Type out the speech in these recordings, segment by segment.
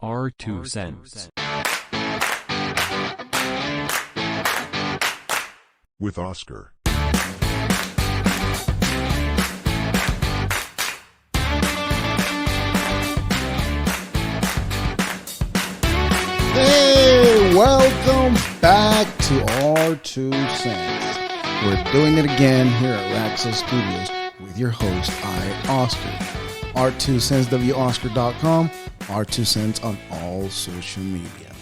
Our 2 cents. With Oscar. Hey, welcome back to Our 2 Cents. We're doing it again here at Raxo Studios with your host, Oscar. Our 2 Cents, WOscar.com, Our 2 Cents on all social media.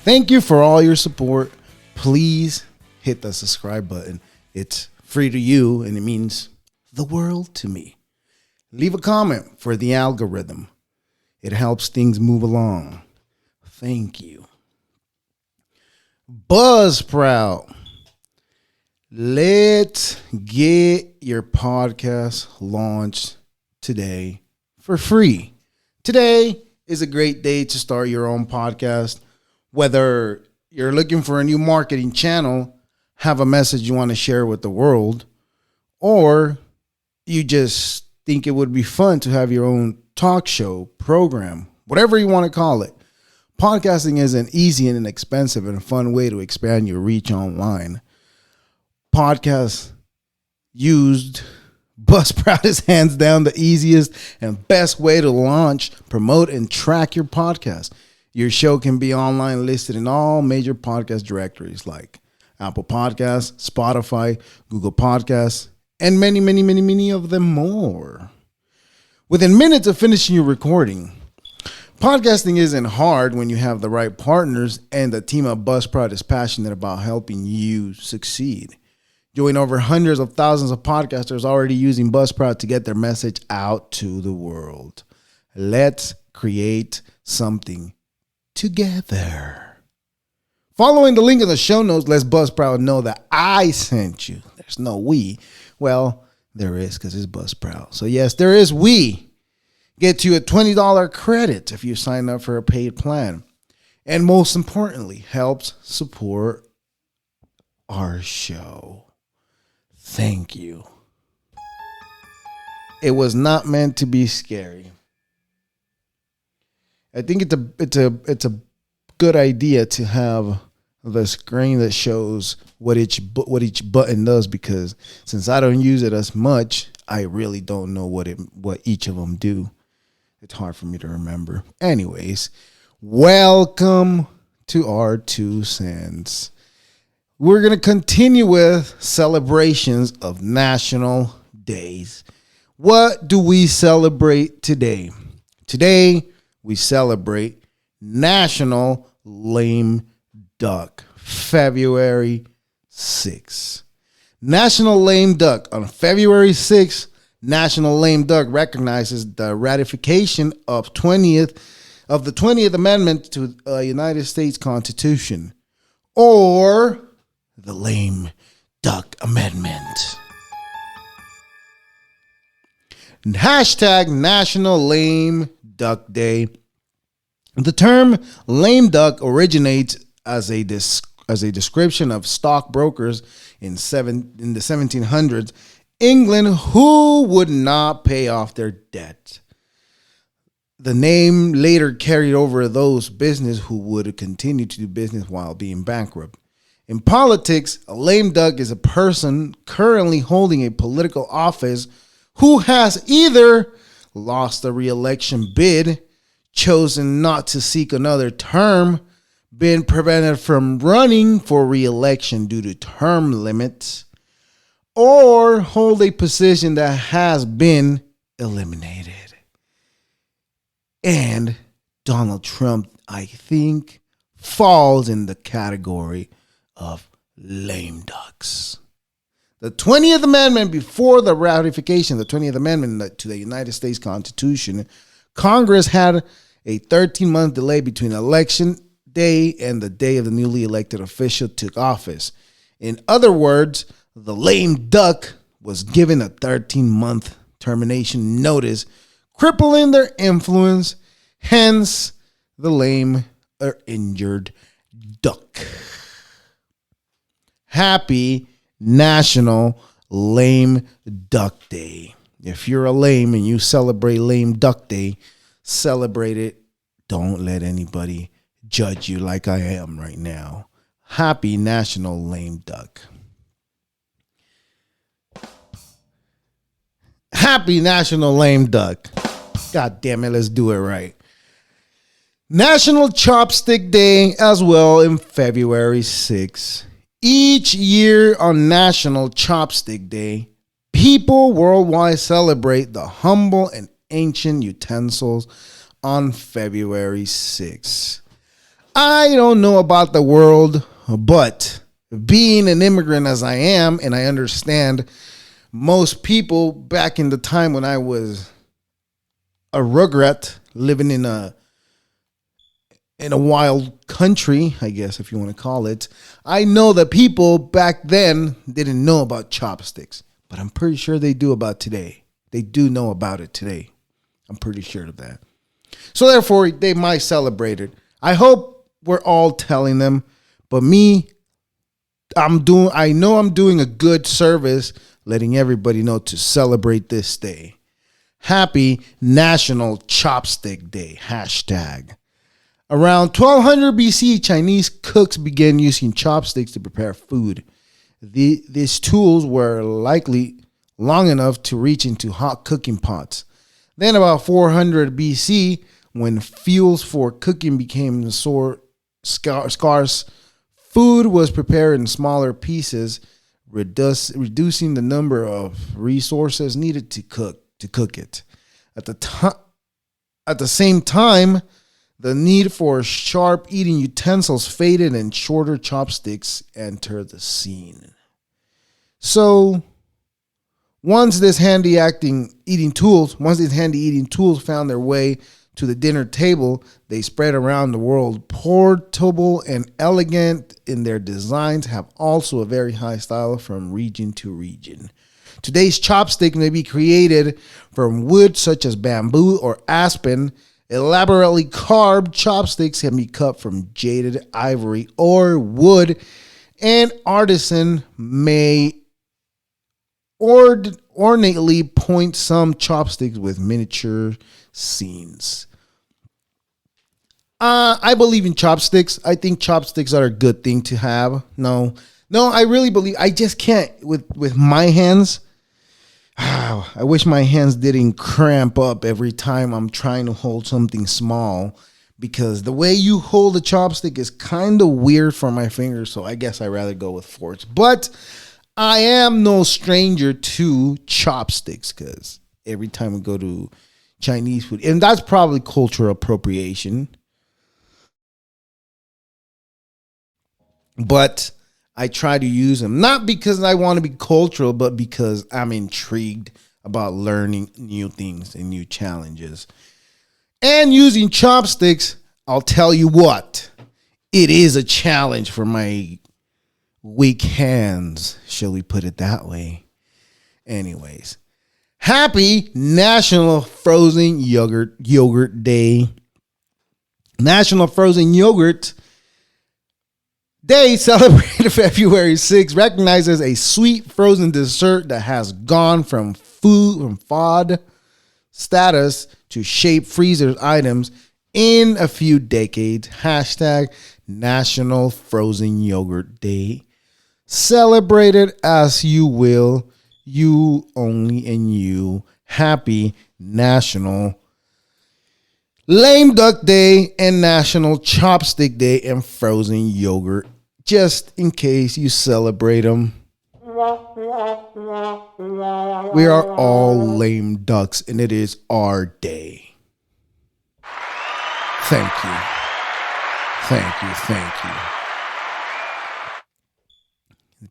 Thank you for all your support. Please hit the subscribe button. It's free to you and it means the world to me. Leave a comment for the algorithm. It helps things move along. Thank you. Buzzsprout. Let's get your podcast launched today for free. Today is a great day to start your own podcast. Whether you're looking for a new marketing channel, have a message you want to share with the world, or you just think it would be fun to have your own talk show, program, whatever you want to call it. Podcasting is an easy and inexpensive and fun way to expand your reach online. Podcasts used, Buzzsprout is hands down the easiest and best way to launch, promote, and track your podcast. Your show can be online listed in all major podcast directories like Apple Podcasts, Spotify, Google Podcasts, and many of them more. Within minutes of finishing your recording, podcasting isn't hard when you have the right partners, and the team at Buzzsprout is passionate about helping you succeed. Join over hundreds of thousands of podcasters already using Buzzsprout to get their message out to the world. Let's create something together. Following the link in the show notes lets Buzzsprout know that I sent you. There's no we. Well, there is because it's Buzzsprout. So yes, there is we. Get you a $20 credit if you sign up for a paid plan. And most importantly, helps support our show. Thank you. It was not meant to be scary. I think it's a good idea to have the screen that shows what each button does, because since I don't use it as much, I really don't know what each of them do. It's hard for me to remember. Anyways, welcome to Our 2 Cents. We're going to continue with celebrations of national days. What do we celebrate today? Today, we celebrate National Lame Duck, February 6th. National Lame Duck. On February 6th, National Lame Duck recognizes the ratification of the 20th Amendment to the United States Constitution, or the Lame Duck Amendment. Hashtag National Lame Duck Day. The term lame duck originates as a description of stockbrokers in the 1700s England who would not pay off their debt. The name later carried over those business who would continue to do business while being bankrupt. In politics, a lame duck is a person currently holding a political office who has either lost a re-election bid, chosen not to seek another term, been prevented from running for re-election due to term limits, or hold a position that has been eliminated. And Donald Trump, I think, falls in the category of lame ducks. The 20th Amendment, before the ratification of the 20th Amendment to the United States Constitution, Congress had a 13-month delay between election day and the day of the newly elected official took office. In other words, the lame duck was given a 13-month termination notice, crippling their influence, hence the lame or injured duck. Happy National Lame Duck Day. If you're a lame and you celebrate Lame Duck Day, celebrate it don't let anybody judge you like I am right now. Happy National Lame Duck. Happy National Lame Duck. God damn it, let's do it right. National Chopstick Day as well in February 6th. Each year on National Chopstick Day, people worldwide celebrate the humble and ancient utensils on February 6th. I don't know about the world, but being an immigrant as I am, and I understand most people back in the time when I was a rugrat living in a wild country, I guess, if you want to call it, I know that people back then didn't know about chopsticks, but I'm pretty sure they do about today. They do know about it today. I'm pretty sure of that. So therefore, they might celebrate it. I hope we're all telling them, but me, I know I'm doing a good service letting everybody know to celebrate this day. Happy National Chopstick Day, hashtag. Around 1200 BC, Chinese cooks began using chopsticks to prepare food. These tools were likely long enough to reach into hot cooking pots. Then about 400 BC, when fuels for cooking became scarce, food was prepared in smaller pieces, reducing the number of resources needed to cook it. At the same time, the need for sharp eating utensils faded and shorter chopsticks entered the scene. So, once these handy eating tools found their way to the dinner table, they spread around the world. Portable and elegant in their designs, have also a very high style from region to region. Today's chopstick may be created from wood such as bamboo or aspen. Elaborately carved chopsticks can be cut from jaded ivory or wood. An artisan may ornately point some chopsticks with miniature scenes. I believe in chopsticks. I think chopsticks are a good thing to have. No, I really believe. I just can't with my hands. I wish my hands didn't cramp up every time I'm trying to hold something small, because the way you hold a chopstick is kind of weird for my fingers. So I guess I'd rather go with forks. But I am no stranger to chopsticks, because every time we go to Chinese food, and that's probably cultural appropriation, but I try to use them, not because I want to be cultural, but because I'm intrigued about learning new things and new challenges. And using chopsticks, I'll tell you what, it is a challenge for my weak hands, shall we put it that way. Anyways, happy National Frozen Yogurt Day. National Frozen Yogurt Day, celebrated February 6th, recognizes a sweet frozen dessert that has gone from FOD status to shape freezer items in a few decades. Hashtag National Frozen Yogurt Day. Celebrated as you will, you only and you. Happy National Lame Duck Day and National Chopstick Day and Frozen Yogurt, just in case you celebrate them. We are all lame ducks, and it is our day. Thank you.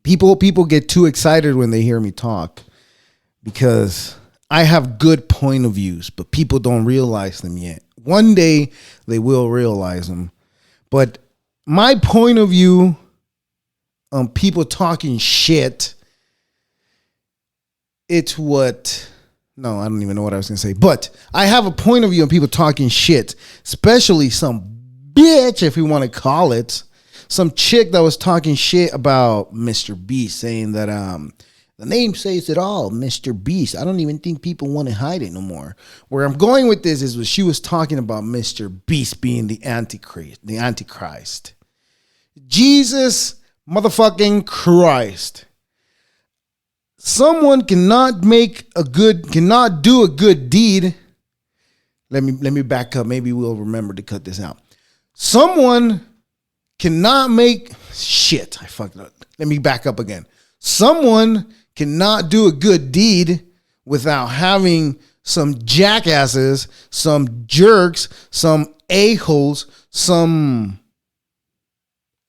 People get too excited when they hear me talk, because I have good point of views, but people don't realize them yet. One day they will realize them. But my point of view on people talking shit, it's what... No, I don't even know what I was going to say. But I have a point of view on people talking shit, especially some bitch, if you want to call it. Some chick that was talking shit about Mr. Beast, saying that The name says it all, Mr. Beast. I don't even think people want to hide it no more. Where I'm going with this is she was talking about Mr. Beast being the antichrist. Jesus motherfucking Christ. Someone cannot do a good deed. Let me back up. Maybe we'll remember to cut this out. Someone cannot make shit. I fucked it up. Let me back up again. Someone cannot do a good deed without having some jackasses, some jerks, some a-holes, some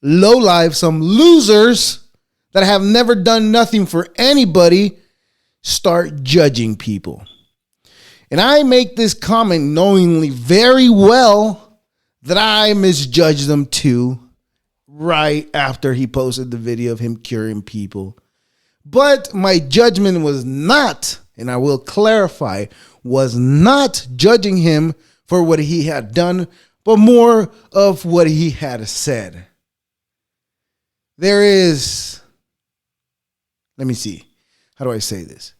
lowlife, some losers that have never done nothing for anybody start judging people. And I make this comment knowingly very well that I misjudged them too right after he posted the video of him curing people. But my judgment was not, and I will clarify, was not judging him for what he had done, but more of what he had said. There is, let me see, how do I say this?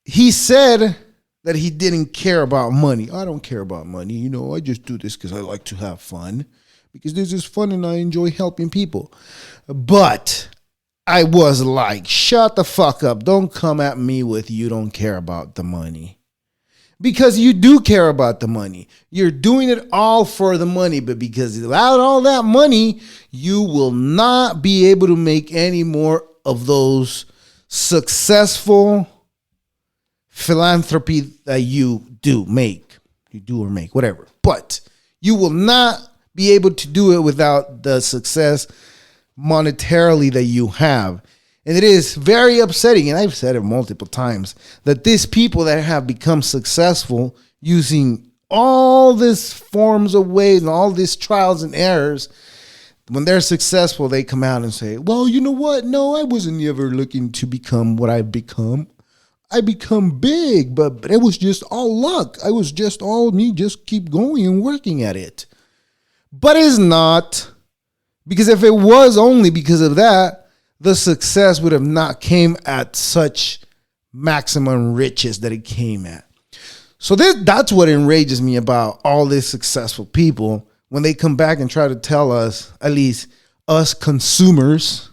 He said that he didn't care about money. I don't care about money. You know, I just do this because I like to have fun. Because this is fun and I enjoy helping people. But I was like, shut the fuck up. Don't come at me with you don't care about the money. Because you do care about the money. You're doing it all for the money. But because without all that money, you will not be able to make any more of those successful philanthropy that you do make. You do or make, whatever. But you will not be able to do it without the success monetarily that you have. And it is very upsetting, and I've said it multiple times, that these people that have become successful using all these forms of ways and all these trials and errors, when they're successful, they come out and say, well, you know what? No, I wasn't ever looking to become what I've become. I become big, but it was just all luck. I was just all me, just keep going and working at it. But it's not. Because if it was only because of that, the success would have not came at such maximum riches that it came at. So that's what enrages me about all these successful people when they come back and try to tell us, at least us consumers,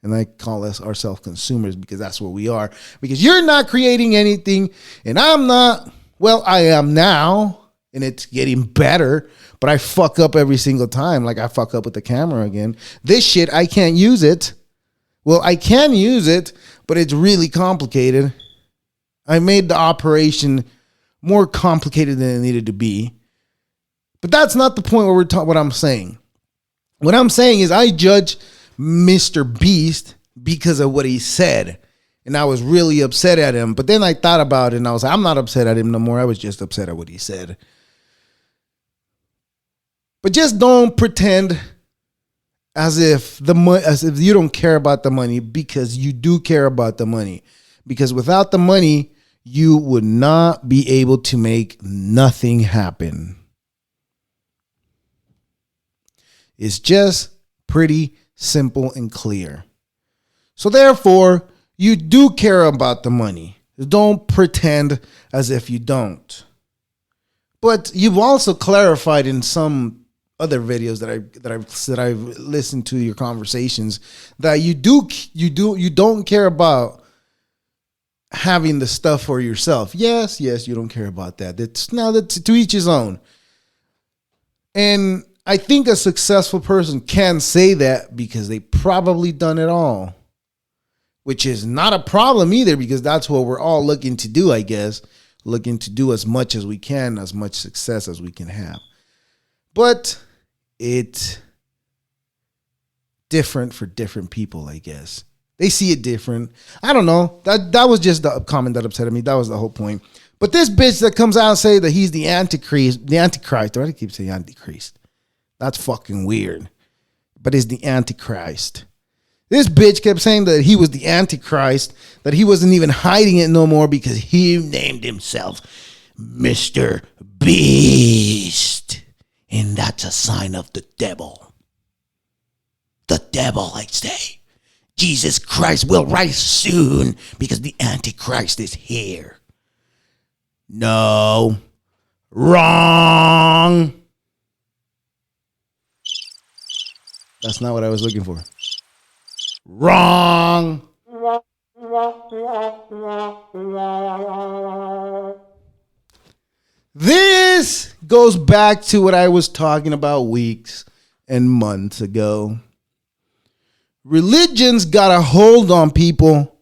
and I call us ourselves consumers because that's what we are, because you're not creating anything and I'm not. Well, I am now. And it's getting better, but I fuck up every single time. Like I fuck up with the camera again. This shit, I can't use it. Well, I can use it, but it's really complicated. I made the operation more complicated than it needed to be. But that's not the point where we're talking. What I'm saying. What I'm saying is I judge Mr. Beast because of what he said. And I was really upset at him. But then I thought about it and I was like, I'm not upset at him no more. I was just upset at what he said. But just don't pretend as if you don't care about the money, because you do care about the money. Because without the money, you would not be able to make nothing happen. It's just pretty simple and clear. So therefore, you do care about the money. Don't pretend as if you don't. But you've also clarified in some other videos that I've listened to your conversations that you don't care about having the stuff for yourself. Yes, you don't care about that. That's to each his own. And I think a successful person can say that because they probably done it all, which is not a problem either, because that's what we're all looking to do, I guess. Looking to do as much as we can, as much success as we can have. But it's different for different people, I guess. They see it different. I don't know. That was just the comment that upset me. That was the whole point. But this bitch that comes out and say that he's the antichrist. Why do I keep saying antichrist? That's fucking weird. But it's the antichrist. This bitch kept saying that he was the antichrist, that he wasn't even hiding it no more because he named himself Mr. Beast. And that's a sign of the devil. The devil, I say. Jesus Christ will rise soon because the antichrist is here. No. Wrong. That's not what I was looking for. Wrong. This goes back to what I was talking about weeks and months ago. Religion's got a hold on people.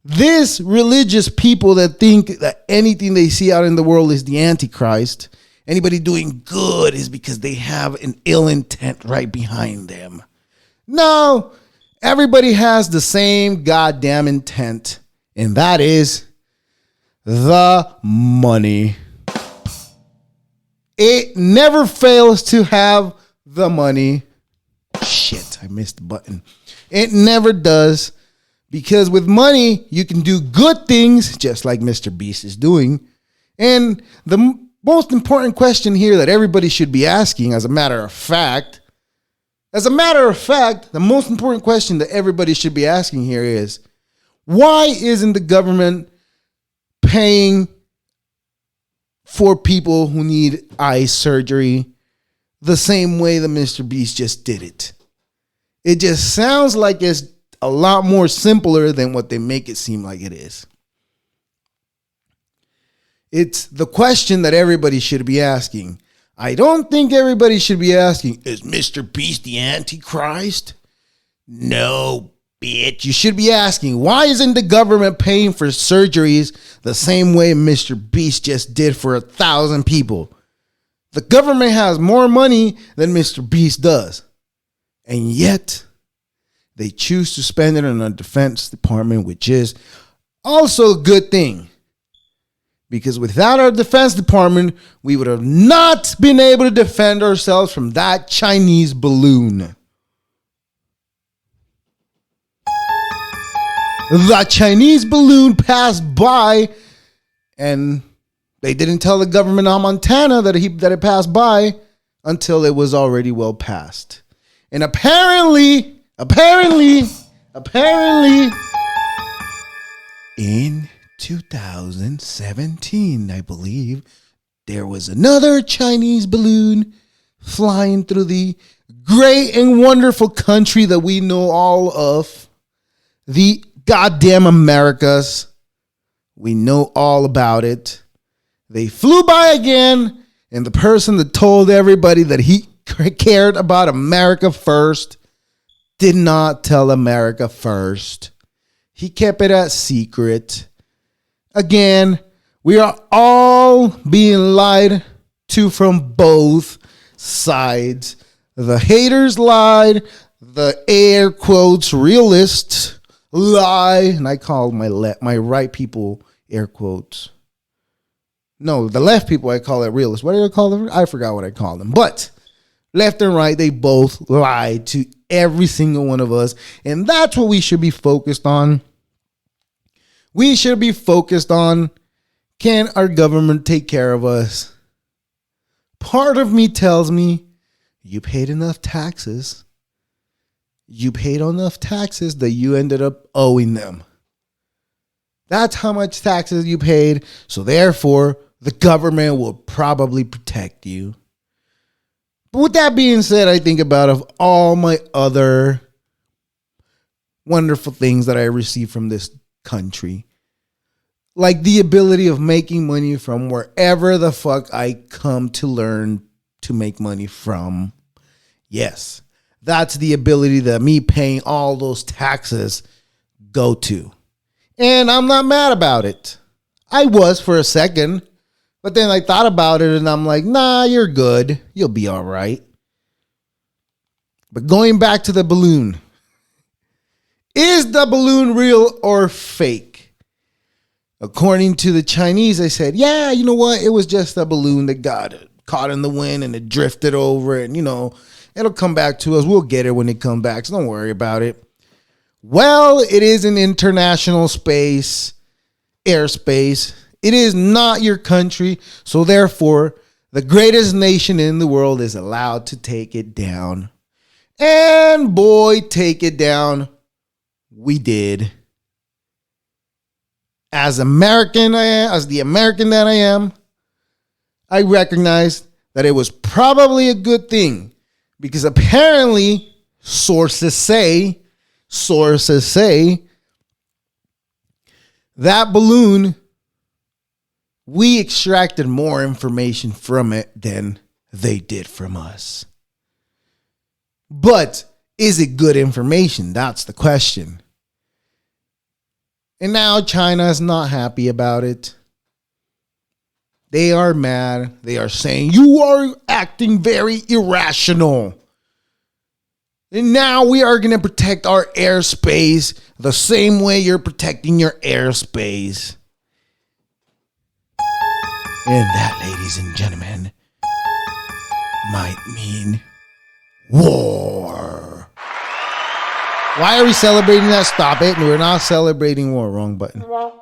This religious people that think that anything they see out in the world is the Antichrist. Anybody doing good is because they have an ill intent right behind them. No, everybody has the same goddamn intent, and that is the money. It never fails to have the money. Shit, I missed the button. It never does, because with money, you can do good things, just like Mr. Beast is doing. And the most important question here that everybody should be asking, as a matter of fact, the most important question that everybody should be asking here is, why isn't the government paying for people who need eye surgery the same way that Mr. Beast just did it? It just sounds like it's a lot more simpler than what they make it seem like it is. It's the question that everybody should be asking. I don't think everybody should be asking, is Mr. Beast the Antichrist? No, bitch. You should be asking, why isn't the government paying for surgeries the same way Mr. Beast just did for 1,000 people? The government has more money than Mr. Beast does. And yet, they choose to spend it on the Defense Department, which is also a good thing. Because without our Defense Department, we would have not been able to defend ourselves from that Chinese balloon. The Chinese balloon passed by, and they didn't tell the government of Montana that it passed by until it was already well past. And apparently, in 2017, I believe, there was another Chinese balloon flying through the great and wonderful country that we know all of, the goddamn Americas. We know all about it. They flew by again, and the person that told everybody that he cared about America first did not tell America first. He kept it a secret. Again, we are all being lied to from both sides. The haters lied. The air quotes realists lie. And I call my right people air quotes. No, the left people, I call it realists. What do I call them? I forgot what I call them. But left and right, they both lied to every single one of us. And that's what we should be focused on. We should be focused on, can our government take care of us? Part of me tells me, you paid enough taxes. You paid enough taxes that you ended up owing them. That's how much taxes you paid. So therefore, the government will probably protect you. But with that being said, I think about of all my other wonderful things that I received from this country, like the ability of making money from wherever the fuck I come to learn to make money from. Yes, that's the ability that me paying all those taxes go to. And I'm not mad about it. I was for a second, but then I thought about it and I'm like, nah, you're good. You'll be all right. But going back to the balloon, is the balloon real or fake? According to the Chinese, they said, yeah, you know what? It was just a balloon that got caught in the wind and it drifted over and, it'll come back to us. We'll get it when it comes back. So don't worry about it. Well, it is an international space, airspace. It is not your country. So therefore, the greatest nation in the world is allowed to take it down. And boy, take it down we did. As the American that I am, I recognized that it was probably a good thing because apparently sources say that balloon, we extracted more information from it than they did from us. But is it good information? That's the question. And now China is not happy about it. They are mad. They are saying, you are acting very irrational. And now we are going to protect our airspace the same way you're protecting your airspace. And that, ladies and gentlemen, might mean war. Why are we celebrating that? Stop it. We're not celebrating war. Wrong button. War.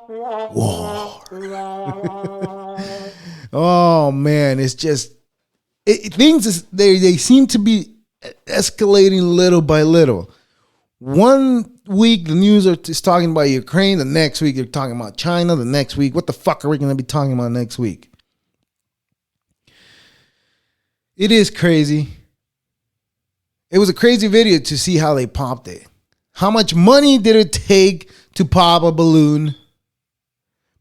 Oh, man. It's just, things, they seem to be escalating little by little. One week, the news is talking about Ukraine. The next week, they're talking about China. The next week, what the fuck are we going to be talking about next week? It is crazy. It was a crazy video to see how they popped it. How much money did it take to pop a balloon?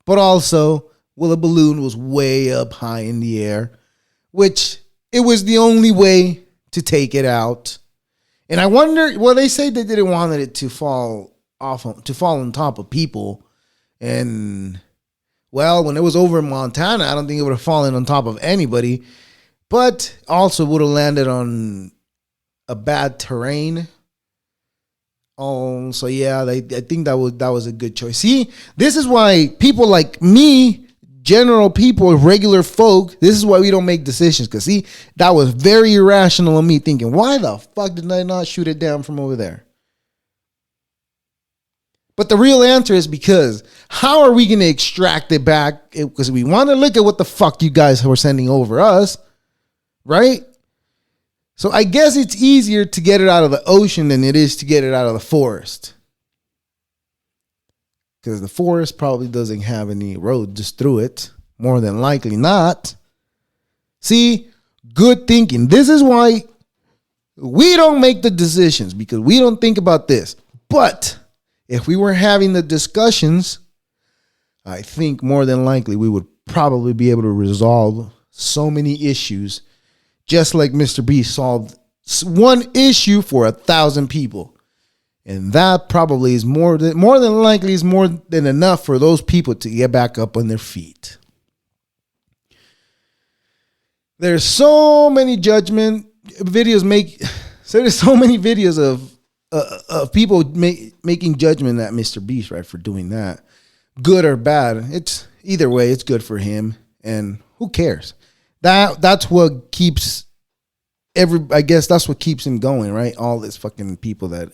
But also, well, the balloon was way up high in the air, which it was the only way to take it out. And I wonder, well, they say they didn't want it to fall on top of people. And, well, when it was over in Montana, I don't think it would have fallen on top of anybody. But also would have landed on a bad terrain. Oh, so yeah, I think that was a good choice. See, this is why people like me, general people, regular folk, this is why we don't make decisions. Because see, that was very irrational of me thinking, why the fuck did I not shoot it down from over there? But the real answer is because how are we going to extract it back? Because we want to look at what the fuck you guys were sending over us, right? So I guess it's easier to get it out of the ocean than it is to get it out of the forest. Because the forest probably doesn't have any roads through it. More than likely not. See, good thinking. This is why we don't make the decisions, because we don't think about this. But if we were having the discussions, I think more than likely we would probably be able to resolve so many issues. Just like Mr. Beast solved one issue for 1,000 people. And that probably is more than likely is more than enough for those people to get back up on their feet. There's so many judgment videos there's so many videos of people making judgment at Mr. Beast, right, for doing that. Good or bad. It's either way, it's good for him. And who cares? That's what keeps I guess that's what keeps him going, right? All this fucking people that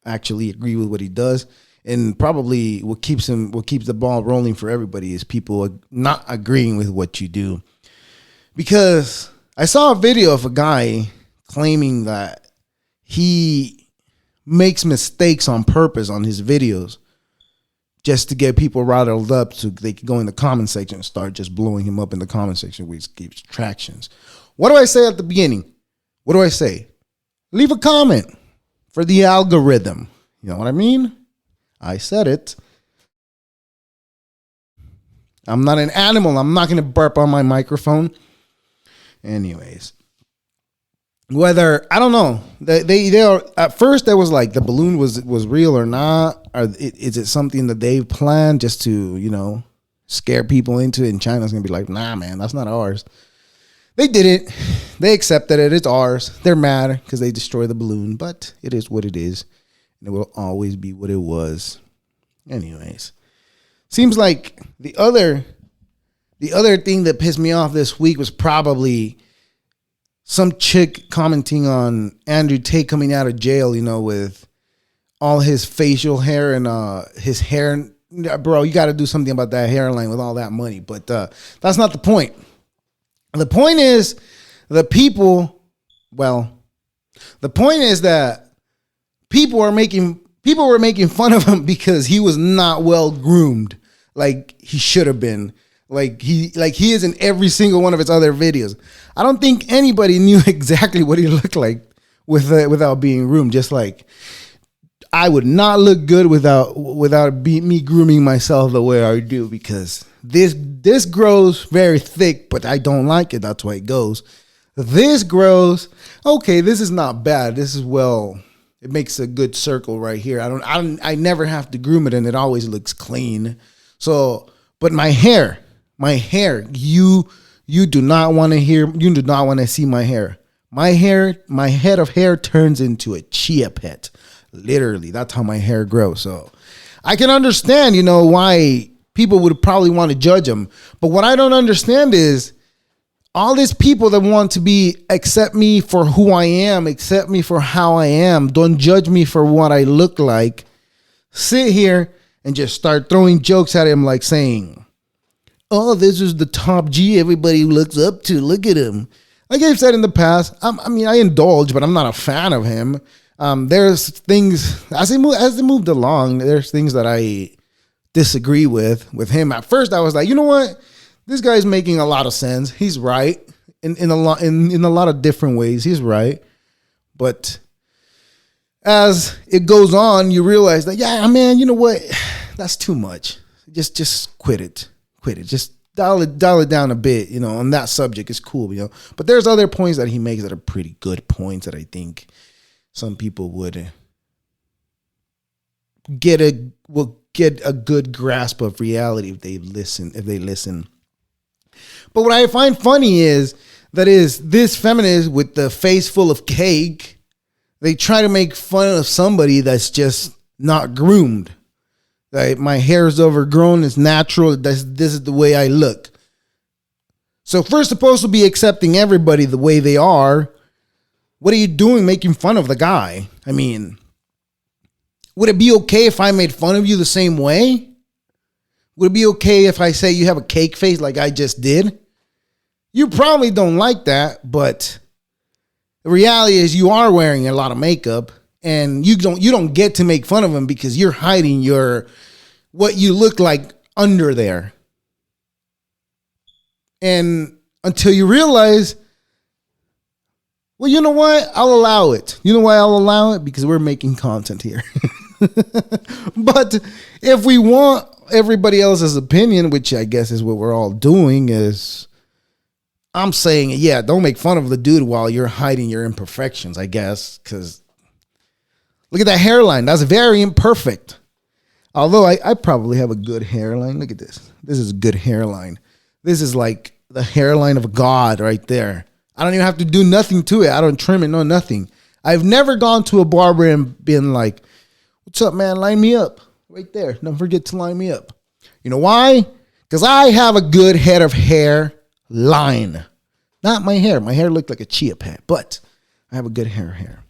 actually agree with what he does. And probably what keeps the ball rolling for everybody is people not agreeing with what you do. Because I saw a video of a guy claiming that he makes mistakes on purpose on his videos just to get people riled up so they can go in the comment section and start just blowing him up in the comment section, which gives tractions. What do I say at the beginning? What do I say? Leave a comment for the algorithm. You know what I mean? I said it. I'm not an animal. I'm not going to burp on my microphone. Anyways. Whether, I don't know. They are, at first there was like the balloon was real or not. Or is it something that they've planned just to, scare people into it? And China's going to be like, nah, man, that's not ours. They did it. They accepted it. It's ours. They're mad because they destroyed the balloon, but it is what it is. And it will always be what it was. Anyways. Seems like the other thing that pissed me off this week was probably some chick commenting on Andrew Tate coming out of jail, with all his facial hair and his hair. Bro, you got to do something about that hairline with all that money. But that's not the point. The point is the point is that people people were making fun of him because he was not well groomed like he should have been. Like he is in every single one of his other videos. I don't think anybody knew exactly what he looked like without being groomed. Just like I would not look good without me grooming myself the way I do, because this grows very thick, but I don't like it. That's why it goes. This grows okay. This is not bad. This is well. It makes a good circle right here. I never have to groom it, and it always looks clean. So, but my hair, you do not want to hear. You do not want to see my hair. My head of hair turns into a chia pet. Literally, that's how my hair grows. So I can understand, why people would probably want to judge him. But what I don't understand is all these people that want to accept me for who I am, accept me for how I am, don't judge me for what I look like, sit here and just start throwing jokes at him, like saying, oh, this is the top G everybody looks up to. Look at him. Like I've said in the past, I indulge, but I'm not a fan of him. There's things as they moved along. There's things that I disagree with him. At first, I was like, you know what, this guy's making a lot of sense. He's right in a lot of different ways. He's right, but as it goes on, you realize that man, you know what, that's too much. Just quit it. Just dial it down a bit. On that subject is cool. But there's other points that he makes that are pretty good points that I think some people would get a good grasp of reality if they listen. But what I find funny is this feminist with the face full of cake, they try to make fun of somebody that's just not groomed. Like, my hair is overgrown, it's natural, this is the way I look. So if we're supposed to be accepting everybody the way they are, what are you doing making fun of the guy? I mean, would it be okay if I made fun of you the same way? Would it be okay if I say you have a cake face like I just did? You probably don't like that, but the reality is you are wearing a lot of makeup, and you don't get to make fun of him because you're hiding what you look like under there. And until you realize, well, you know what? I'll allow it. You know why I'll allow it? Because we're making content here. But if we want everybody else's opinion, which I guess is what we're all doing, is I'm saying, don't make fun of the dude while you're hiding your imperfections, I guess. Because look at that hairline. That's very imperfect. Although I probably have a good hairline. Look at this. This is a good hairline. This is like the hairline of God right there. I don't even have to do nothing to it. I don't trim it, no nothing. I've never gone to a barber and been like, what's up, man? Line me up. Right there. Don't forget to line me up. You know why? Because I have a good head of hair line. Not my hair. My hair looked like a chia pet, but I have a good hair.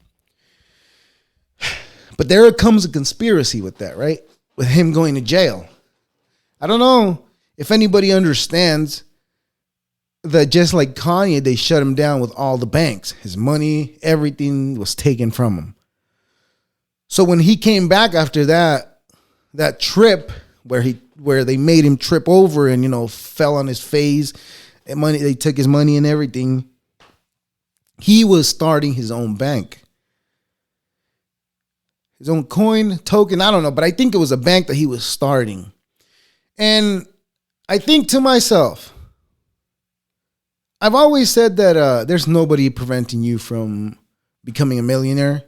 But there comes a conspiracy with that, right? With him going to jail. I don't know if anybody understands that just like Kanye, they shut him down with all the banks. His money, everything was taken from him. So when he came back after that trip where they made him trip over and fell on his face, and they took his money and everything, he was starting his own bank. His own coin, token, I don't know, but I think it was a bank that he was starting. And I think to myself, I've always said that there's nobody preventing you from becoming a millionaire,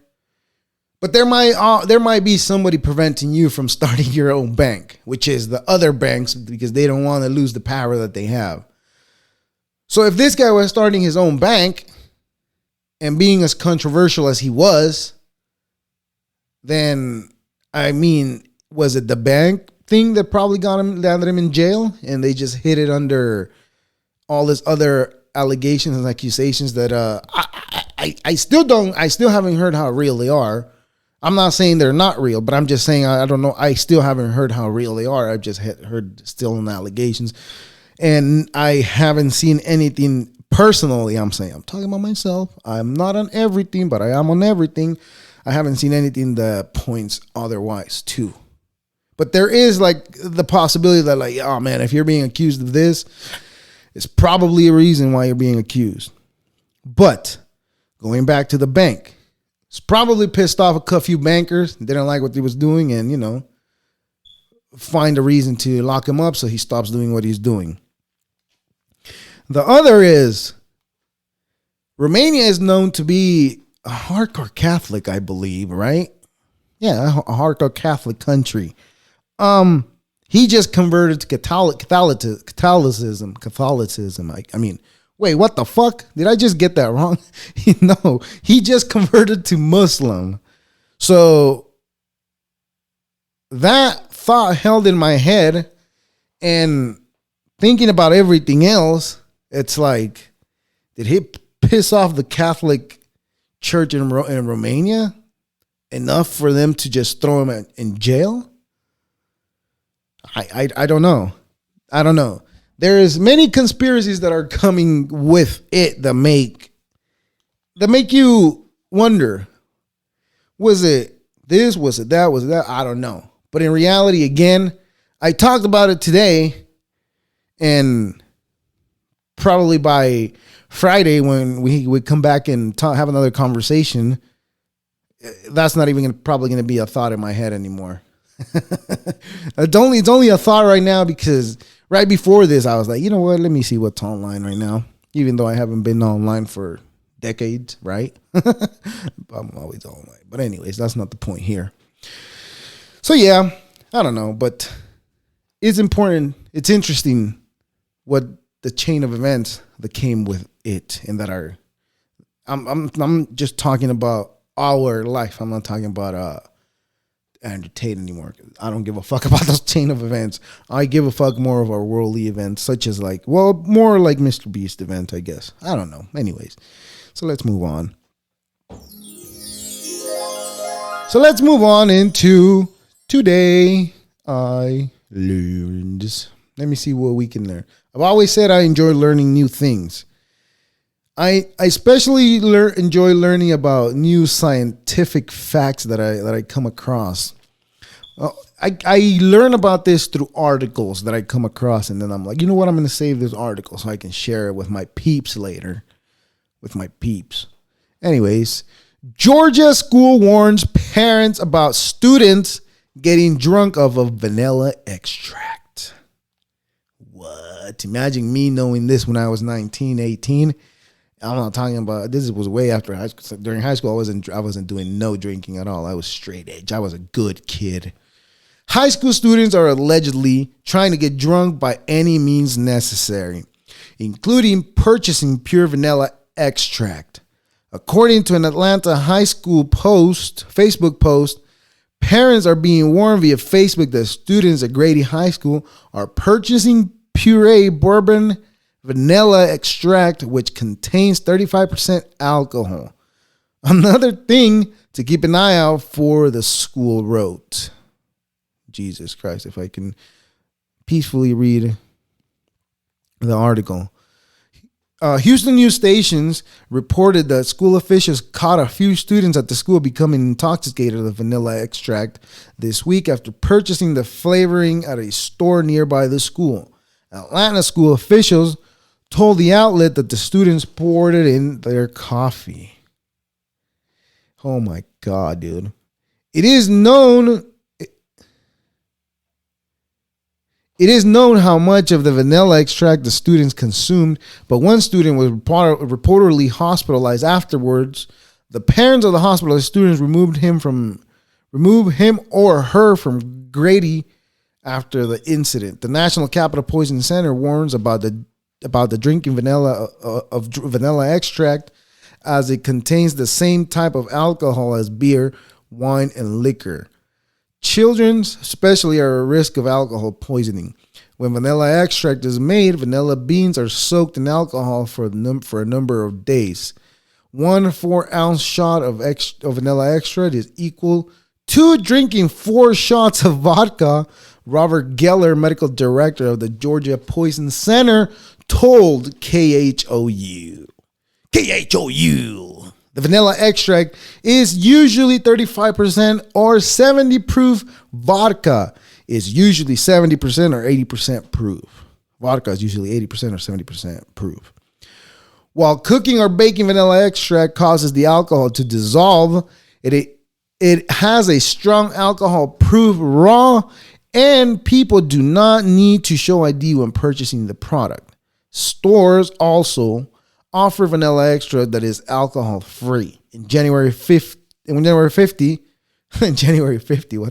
but there might be somebody preventing you from starting your own bank, which is the other banks, because they don't want to lose the power that they have. So if this guy was starting his own bank and being as controversial as he was, then, I mean, was it the bank thing that probably landed him in jail, and they just hid it under all this other allegations and accusations that I still haven't heard how real they are. I'm not saying they're not real, but I'm just saying I don't know. I still haven't heard how real they are. I've just heard still in allegations, and I haven't seen anything Personally, I'm talking about myself. I'm not on everything, but I am on everything. I haven't seen anything that points otherwise too. But there is like the possibility that like, oh man, if you're being accused of this, it's probably a reason why you're being accused. But going back to the bank, it's probably pissed off a few bankers. Didn't like what he was doing and, find a reason to lock him up so he stops doing what he's doing. The other is Romania is known to be a hardcore Catholic, I believe, right? Yeah, a hardcore Catholic country. He just converted to Catholicism. I mean, wait, what the fuck? Did I just get that wrong? No, he just converted to Muslim. So that thought held in my head, and thinking about everything else, it's like, did he piss off the Catholic Church in Romania enough for them to just throw him in jail? I don't know. I don't know. There is many conspiracies that are coming with it that make you wonder, was it this, was it that, was it that? I don't know. But in reality, again, I talked about it today, and probably by Friday when we would come back and have another conversation, that's not even probably going to be a thought in my head anymore. It's only a thought right now because right before this, I was like, you know what? Let me see what's online right now. Even though I haven't been online for decades, right? I'm always online. But anyways, that's not the point here. So yeah, I don't know, but it's important. It's interesting what the chain of events that came with it, and that are. I'm just talking about our life. I'm not talking about Andrew Tate anymore. I don't give a fuck about those chain of events. I give a fuck more of our worldly events, such as more like Mr. Beast event, I guess. I don't know. Anyways, so let's move on. So let's move on into today. I learned. Let me see what we can learn. I've always said I enjoy learning new things. I especially enjoy learning about new scientific facts that I come across. I learn about this through articles that I come across, and then I'm like, you know what? I'm going to save this article so I can share it with my peeps later. With my peeps. Anyways, Georgia school warns parents about students getting drunk off of vanilla extract. What? Imagine me knowing this when I was 19, 18. I'm not talking about, this was way after high school. During high school, I wasn't doing no drinking at all. I was straight edge. I was a good kid. High school students are allegedly trying to get drunk by any means necessary, including purchasing pure vanilla extract. According to an Atlanta high school Facebook post, parents are being warned via Facebook that students at Grady High School are purchasing puree bourbon vanilla extract, which contains 35% alcohol. Another thing to keep an eye out for, the school wrote. Jesus Christ, if I can peacefully read the article. Houston news stations reported that school officials caught a few students at the school becoming intoxicated with vanilla extract this week after purchasing the flavoring at a store nearby the school. Atlanta school officials told the outlet that the students poured it in their coffee. Oh my God, dude. It is known how much of the vanilla extract the students consumed, but one student was reportedly hospitalized afterwards. The parents of the hospitalized students removed him or her from Grady after the incident. The National Capital Poison Center warns about the drinking vanilla extract, as it contains the same type of alcohol as beer, wine, and liquor. Children especially are at risk of alcohol poisoning. When vanilla extract is made, vanilla beans are soaked in alcohol for a number of days. 1 4-ounce shot of vanilla extract is equal to drinking 4 shots of vodka. Robert Geller, medical director of the Georgia Poison Center, told KHOU. KHOU. The vanilla extract is usually 35% or 70 proof. Vodka is usually 70% or 80% proof. Vodka is usually 80% or 70% proof. While cooking or baking vanilla extract causes the alcohol to dissolve, it has a strong alcohol proof raw, and people do not need to show ID when purchasing the product. Stores also offer vanilla extract that is alcohol free. In January 50, what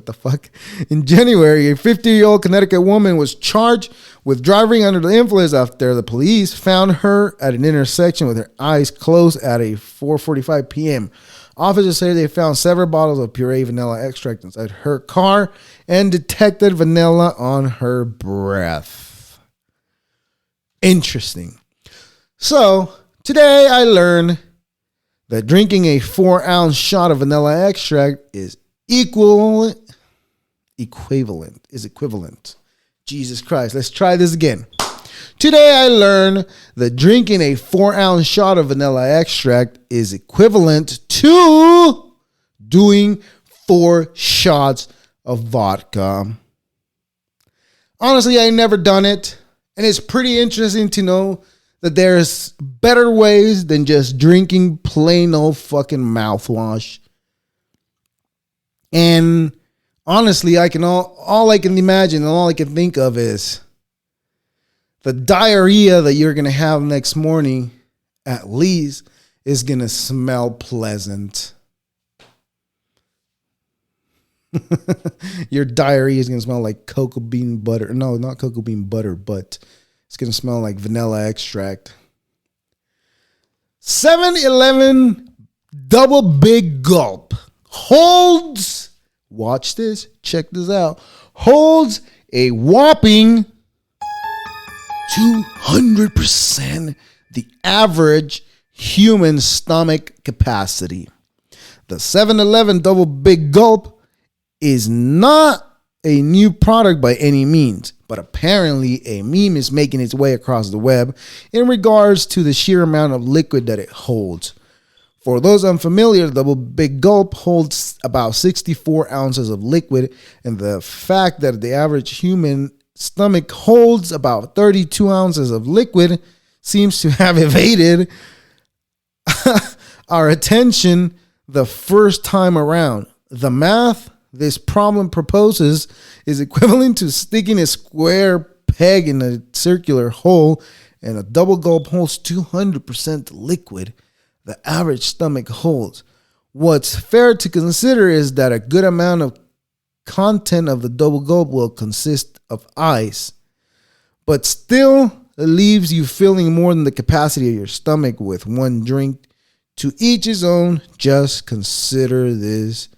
the fuck? In January, a 50-year-old Connecticut woman was charged with driving under the influence after the police found her at an intersection with her eyes closed at a 4:45 p.m. Officers say they found several bottles of puree vanilla extract inside her car and detected vanilla on her breath. Interesting. So, today I learned that drinking a 4-ounce shot of vanilla extract is equivalent. Jesus Christ. Let's try this again. Today I learned that drinking a 4-ounce shot of vanilla extract is equivalent to doing 4 shots of vodka. Honestly, I never done it, and it's pretty interesting to know that there's better ways than just drinking plain old fucking mouthwash. And honestly, all I can imagine and all I can think of is the diarrhea that you're going to have next morning, at least, is going to smell pleasant. Your diarrhea is going to smell like cocoa bean butter. No, not cocoa bean butter, but it's going to smell like vanilla extract. 7-Eleven Double Big Gulp Holds, watch this, check this out, holds a whopping 200% the average human stomach capacity. The 7-Eleven Double Big Gulp is not a new product by any means, but apparently a meme is making its way across the web in regards to the sheer amount of liquid that it holds. For those unfamiliar, the Double Big Gulp holds about 64 ounces of liquid, and the fact that the average human stomach holds about 32 ounces of liquid seems to have evaded our attention the first time around. The math this problem proposes is equivalent to sticking a square peg in a circular hole, and a double gulp holds 200% liquid the average stomach holds. What's fair to consider is that a good amount of content of the double gulp will consist of ice, but still it leaves you feeling more than the capacity of your stomach with one drink. To each his own. Just consider this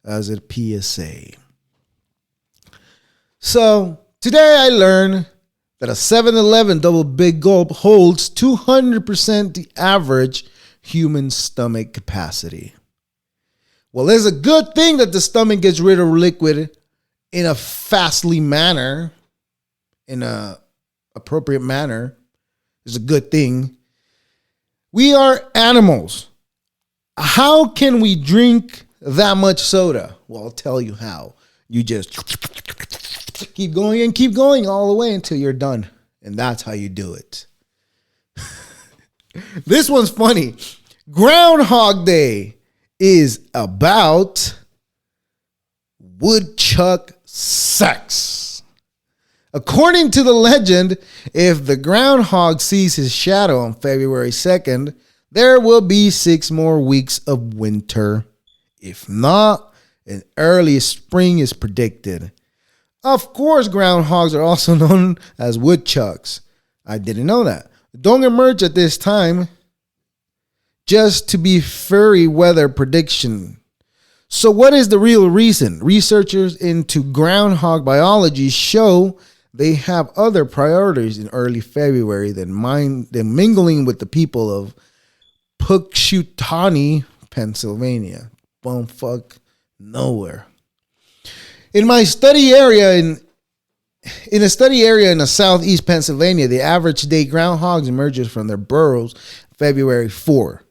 as a PSA. So today I learned that a 7-Eleven Double Big Gulp holds 200% the average human stomach capacity. Well, it's a good thing that the stomach gets rid of liquid in a fastly manner, in a appropriate manner. It's a good thing. We are animals. How can we drink that much soda? Well, I'll tell you how. You just keep going and keep going all the way until you're done. And that's how you do it. This one's funny. Groundhog Day is about woodchuck sex. According to the legend, if the groundhog sees his shadow on February 2nd, there will be 6 more weeks of winter. If not, an early spring is predicted. Of course, groundhogs are also known as woodchucks. I didn't know that. Don't emerge at this time just to be furry weather prediction. So what is the real reason? Researchers into groundhog biology show they have other priorities in early February than mingling with the people of Punxsutawney, Pennsylvania. Bumfuck nowhere. In my study area in In a study area in the southeast Pennsylvania, the average day groundhogs emerges from their burrows February 4.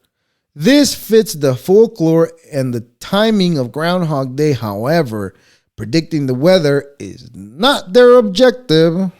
This fits the folklore and the timing of Groundhog Day. However, predicting the weather is not their objective.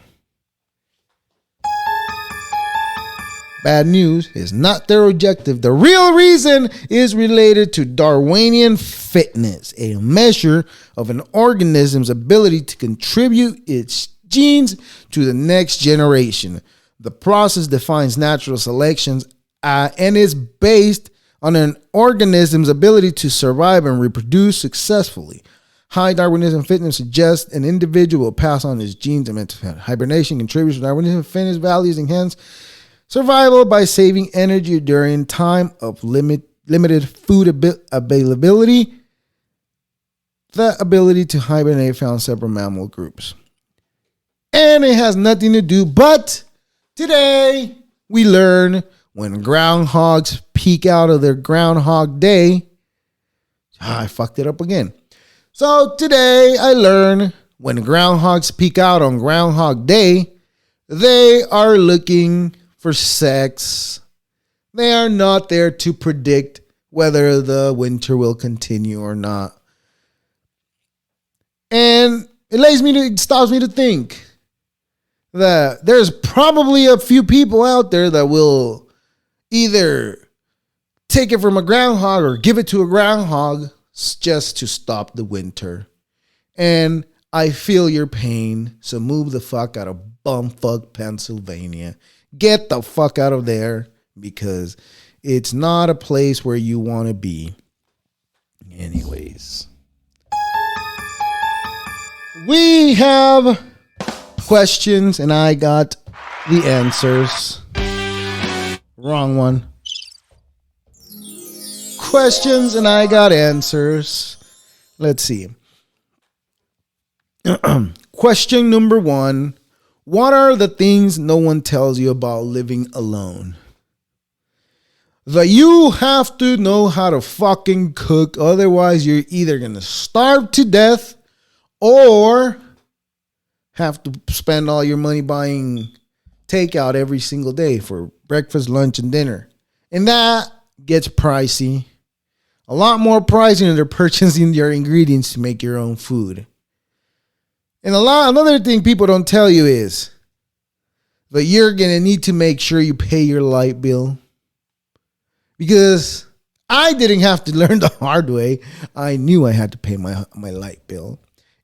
Bad news is not their objective. The real reason is related to Darwinian fitness, a measure of an organism's ability to contribute its genes to the next generation. The process defines natural selections and is based on an organism's ability to survive and reproduce successfully. High Darwinism fitness suggests an individual will pass on his genes and hibernation contributes to Darwinism fitness values and hence survival by saving energy during time of limited food availability. The ability to hibernate found several mammal groups. And it has nothing to do, but today we learn when groundhogs peek out of their Groundhog Day. I fucked it up again. So today I learn when groundhogs peek out on Groundhog Day, they are looking for sex. They are not there to predict whether the winter will continue or not. And it stops me to think that there's probably a few people out there that will either take it from a groundhog or give it to a groundhog just to stop the winter. And I feel your pain, so move the fuck out of bumfuck Pennsylvania. Get the fuck out of there because it's not a place where you want to be. Anyways, we have questions and I got the answers. Wrong one. Questions and I got answers. Let's see. Question number 1. What are the things no one tells you about living alone? That you have to know how to fucking cook. Otherwise, you're either going to starve to death or have to spend all your money buying takeout every single day for breakfast, lunch, and dinner. And that gets pricey. A lot more pricey than they're purchasing your ingredients to make your own food. And another thing people don't tell you is that you're going to need to make sure you pay your light bill. Because I didn't have to learn the hard way. I knew I had to pay my light bill.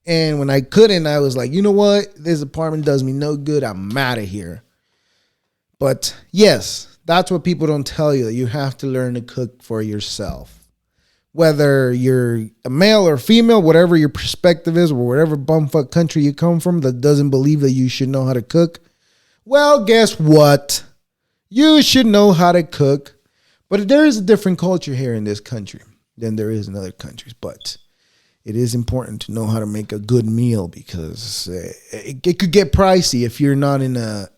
And when I couldn't, I was like, you know what? This apartment does me no good. I'm out of here. But yes, that's what people don't tell you. That you have to learn to cook for yourself. Whether you're a male or female, whatever your perspective is, or whatever bumfuck country you come from that doesn't believe that you should know how to cook. Well, guess what? You should know how to cook. But there is a different culture here in this country than there is in other countries. But it is important to know how to make a good meal because it could get pricey if you're not in a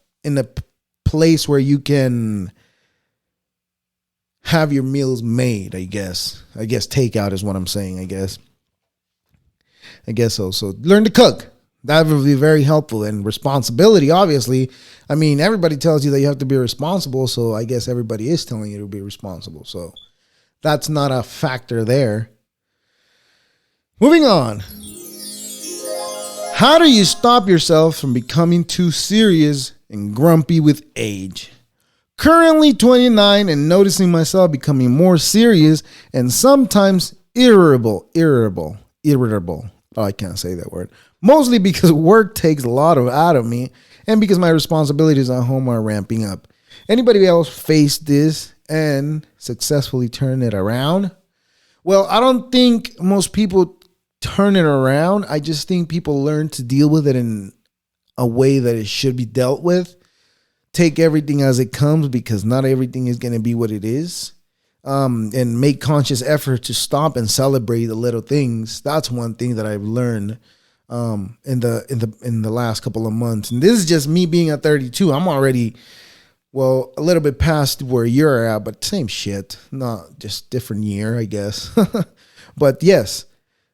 place where you can have your meals made, I guess. I guess takeout is what I'm saying, I guess so. So learn to cook. That would be very helpful. And responsibility, obviously. I mean, everybody tells you that you have to be responsible, so I guess everybody is telling you to be responsible. So that's not a factor there. Moving on. How do you stop yourself from becoming too serious and grumpy with age? Currently 29 and noticing myself becoming more serious and sometimes irritable. Oh, I can't say that word. Mostly because work takes a lot out of me and because my responsibilities at home are ramping up. Anybody else faced this and successfully turn it around? Well, I don't think most people turn it around. I just think people learn to deal with it in a way that it should be dealt with. Take everything as it comes because not everything is going to be what it is. And make conscious effort to stop and celebrate the little things. That's one thing that I've learned in the last couple of months. And this is just me being at 32. I'm already, well, a little bit past where you're at, but same shit. Not just different year, I guess. But yes,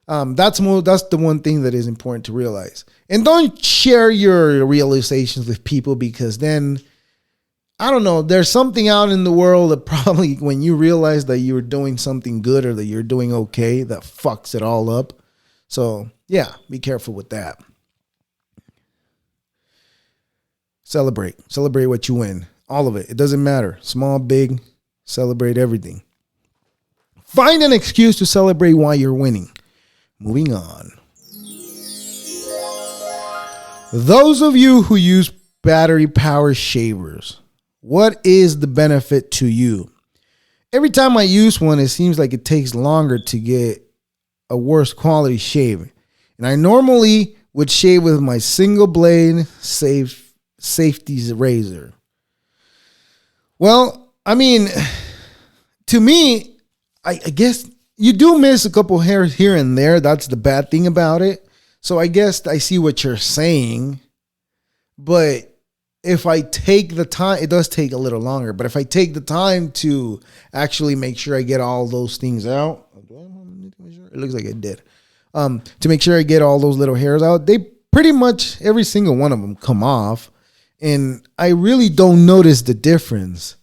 That's the one thing that is important to realize. And don't share your realizations with people, because then, I don't know, there's something out in the world that probably, when you realize that you're doing something good or that you're doing okay, that fucks it all up. So yeah, be careful with that. Celebrate what you win. All of it. It doesn't matter. Small, big, celebrate everything. Find an excuse to celebrate why you're winning. Moving on. Those of you who use battery power shavers, what is the benefit to you? Every time I use one, it seems like it takes longer to get a worse quality shave. And I normally would shave with my single blade safety razor. Well, I mean, to me, I guess you do miss a couple hairs here and there. That's the bad thing about it. So I guess I see what you're saying. But if I take the time, it does take a little longer. But if I take the time to actually make sure I get all those things out, it looks like it did. To make sure I get all those little hairs out, they pretty much, every single one of them come off. And I really don't notice the difference.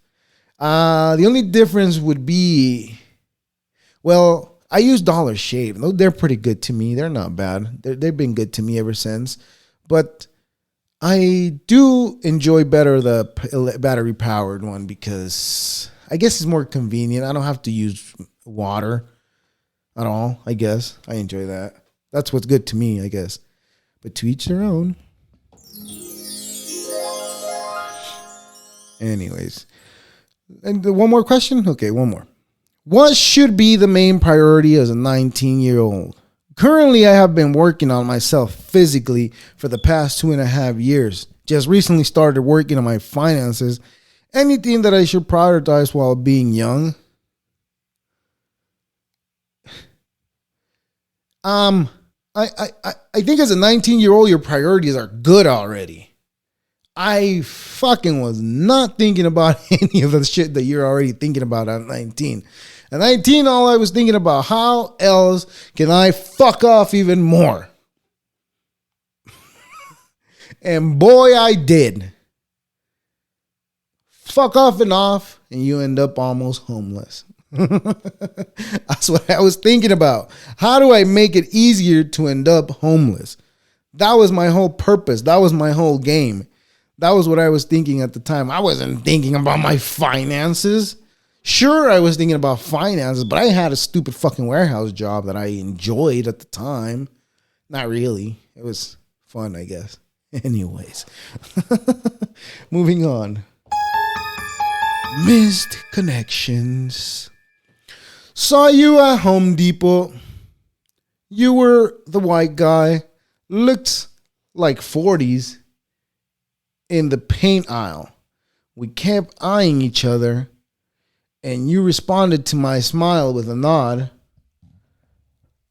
The only difference would be, well, I use Dollar Shave. They're pretty good to me. They're not bad. They've been good to me ever since. But I do enjoy better the battery powered one, because I guess it's more convenient. I don't have to use water at all, I guess. I enjoy that. That's what's good to me, I guess. But to each their own. Anyways. And one more question? Okay, one more. What should be the main priority as a 19-year-old? Currently, I have been working on myself physically for the past 2.5 years. Just recently started working on my finances. Anything that I should prioritize while being young? I think as a 19-year-old, your priorities are good already. I fucking was not thinking about any of the shit that you're already thinking about at 19. At 19, all I was thinking about, how else can I fuck off even more? And boy, I did. Fuck off, and you end up almost homeless. That's what I was thinking about. How do I make it easier to end up homeless? That was my whole purpose. That was my whole game. That was what I was thinking at the time. I wasn't thinking about my finances. Sure, I was thinking about finances, but I had a stupid fucking warehouse job that I enjoyed at the time. Not really. It was fun, I guess. Anyways. Moving on. Missed connections. Saw you at Home Depot. You were the white guy. Looked like 40s. In the paint aisle. We kept eyeing each other, and you responded to my smile with a nod.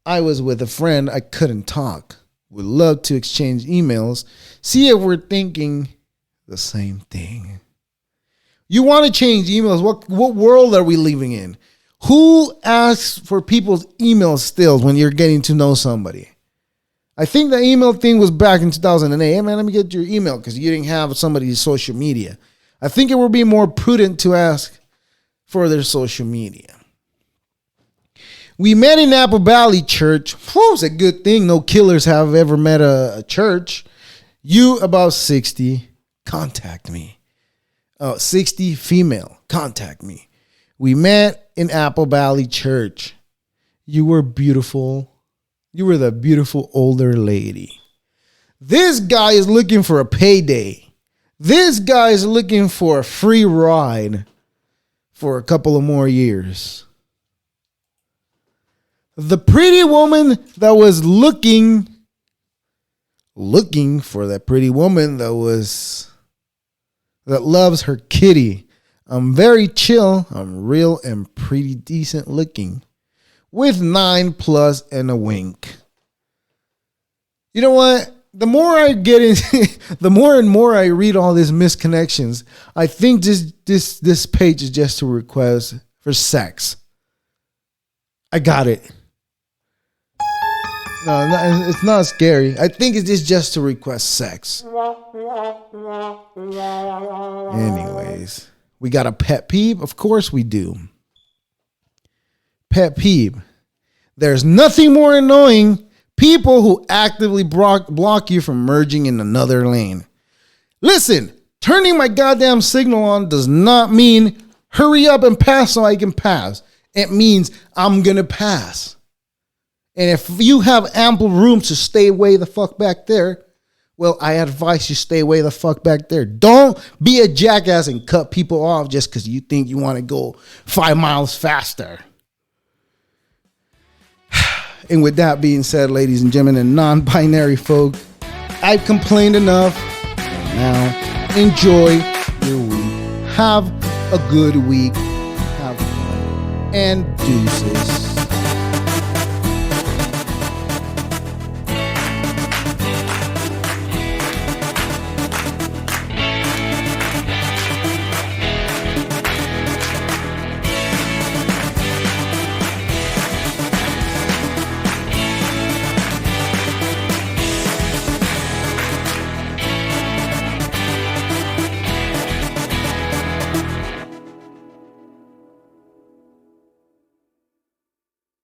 I was with a friend. I couldn't talk. Would love to exchange emails, see if we're thinking the same thing. You want to change emails? What world are we living in? Who asks for people's email still when you're getting to know somebody? I think the email thing was back in 2008. Hey, man, let me get your email, because you didn't have somebody's social media. I think it would be more prudent to ask for their social media. We met in Apple Valley Church. Whew, it's a good thing no killers have ever met a church. You about 60, contact me. 60 female, contact me. We met in Apple Valley Church. You were beautiful. You were the beautiful older lady. This guy is looking for a payday. This guy is looking for a free ride for a couple of more years. The pretty woman that was looking for that pretty woman that loves her kitty. I'm very chill. I'm real and pretty decent looking. With 9+ and a wink. You know what? The more I get into, the more and more I read all these misconnections, I think this page is just a request for sex. I got it. it's not scary. I think it's just to request sex. Anyways, we got a pet peeve? Of course we do. Pet peeve. There's nothing more annoying people who actively block you from merging in another lane. Listen, turning my goddamn signal on does not mean hurry up and pass so I can pass. It means I'm going to pass. And if you have ample room to stay way the fuck back there, well, I advise you stay way the fuck back there. Don't be a jackass and cut people off just because you think you want to go 5 miles faster. And with that being said, ladies and gentlemen and non-binary folk, I've complained enough. Now, enjoy your week. Have a good week. Have fun. And deuces.